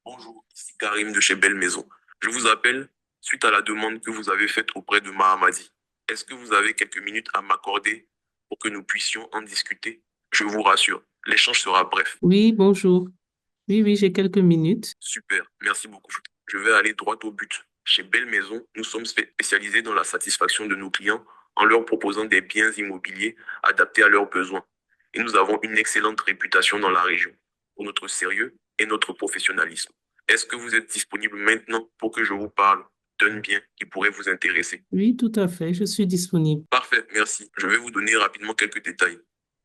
Bonjour, ici Karim de chez Belle Maison. Je vous appelle suite à la demande que vous avez faite auprès de Mahamadi. Est-ce que vous avez quelques minutes à m'accorder pour que nous puissions en discuter? Je vous rassure, l'échange sera bref. Oui, bonjour. Oui, oui, j'ai quelques minutes. Super, merci beaucoup. Je vais aller droit au but. Chez Belle Maison, nous sommes spécialisés dans la satisfaction de nos clients en leur proposant des biens immobiliers adaptés à leurs besoins. Et nous avons une excellente réputation dans la région pour notre sérieux et notre professionnalisme. Est-ce que vous êtes disponible maintenant pour que je vous parle d'un bien qui pourrait vous intéresser? Oui, tout à fait, je suis disponible. Parfait, merci. Je vais vous donner rapidement quelques détails.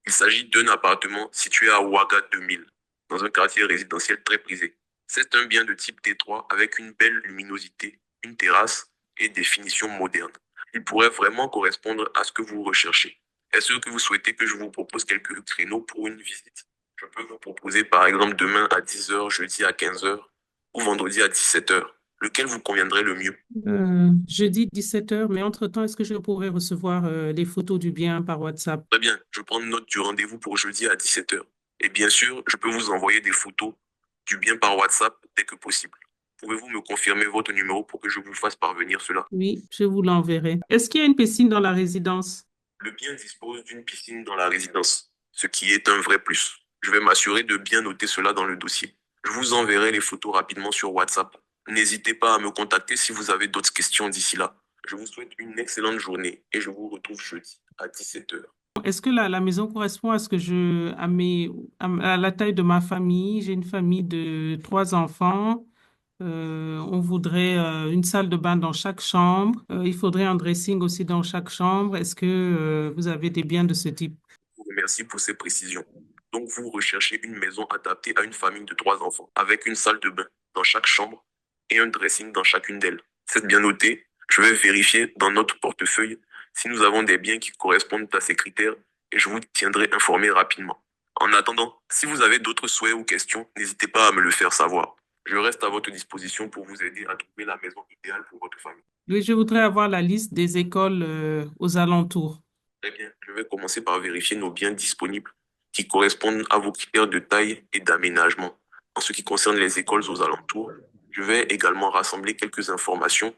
Il s'agit d'un appartement situé à Ouaga 2000, dans un quartier résidentiel très prisé. C'est un bien de type T3 avec une belle luminosité, une terrasse et des finitions modernes. Il pourrait vraiment correspondre à ce que vous recherchez. Est-ce que vous souhaitez que je vous propose quelques créneaux pour une visite? Je peux vous proposer par exemple demain à 10 heures, jeudi à 15 heures ou vendredi à 17 heures. Lequel vous conviendrait le mieux? Jeudi 17 heures, mais entre-temps, est-ce que je pourrais recevoir les photos du bien par WhatsApp? Très bien, je prends note du rendez-vous pour jeudi à 17 heures. Et bien sûr, je peux vous envoyer des photos du bien par WhatsApp dès que possible. Pouvez-vous me confirmer votre numéro pour que je vous fasse parvenir cela? Oui, je vous l'enverrai. Est-ce qu'il y a une piscine dans la résidence? Le bien dispose d'une piscine dans la résidence, ce qui est un vrai plus. Je vais m'assurer de bien noter cela dans le dossier. Je vous enverrai les photos rapidement sur WhatsApp. N'hésitez pas à me contacter si vous avez d'autres questions d'ici là. Je vous souhaite une excellente journée et je vous retrouve jeudi à 17 heures. Est-ce que la maison correspond à ce que à la taille de ma famille? J'ai une famille de trois enfants. On voudrait une salle de bain dans chaque chambre. Il faudrait un dressing aussi dans chaque chambre. Est-ce que vous avez des biens de ce type? Vous remercie pour ces précisions. Donc, vous recherchez une maison adaptée à une famille de trois enfants, avec une salle de bain dans chaque chambre et un dressing dans chacune d'elles. C'est bien noté. Je vais vérifier dans notre portefeuille si nous avons des biens qui correspondent à ces critères et je vous tiendrai informé rapidement. En attendant, si vous avez d'autres souhaits ou questions, n'hésitez pas à me le faire savoir. Je reste à votre disposition pour vous aider à trouver la maison idéale pour votre famille. Oui, je voudrais avoir la liste des écoles aux alentours. Très bien, je vais commencer par vérifier nos biens disponibles qui correspondent à vos critères de taille et d'aménagement. En ce qui concerne les écoles aux alentours, je vais également rassembler quelques informations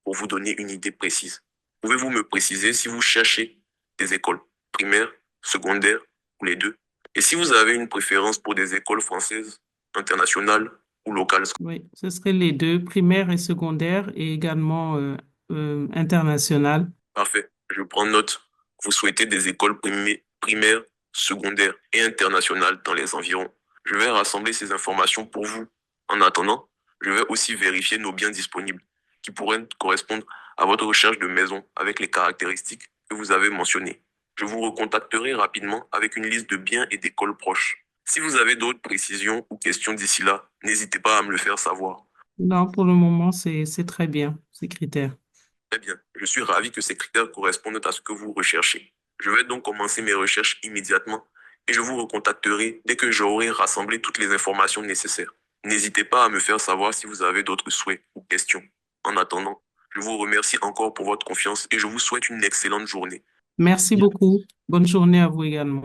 pour vous donner une idée précise. Pouvez-vous me préciser si vous cherchez des écoles primaires, secondaires ou les deux? Et si vous avez une préférence pour des écoles françaises, internationales ou locales? Oui, ce serait les deux, primaire et secondaire, et également international. Parfait, je prends note. Vous souhaitez des écoles primaires, secondaires et internationales dans les environs. Je vais rassembler ces informations pour vous. En attendant, je vais aussi vérifier nos biens disponibles qui pourraient correspondre à votre recherche de maison avec les caractéristiques que vous avez mentionnées. Je vous recontacterai rapidement avec une liste de biens et d'écoles proches. Si vous avez d'autres précisions ou questions d'ici là, n'hésitez pas à me le faire savoir. Non, pour le moment, c'est très bien, ces critères. Très bien. Je suis ravi que ces critères correspondent à ce que vous recherchez. Je vais donc commencer mes recherches immédiatement et je vous recontacterai dès que j'aurai rassemblé toutes les informations nécessaires. N'hésitez pas à me faire savoir si vous avez d'autres souhaits ou questions. En attendant, je vous remercie encore pour votre confiance et je vous souhaite une excellente journée. Merci beaucoup. Bonne journée à vous également.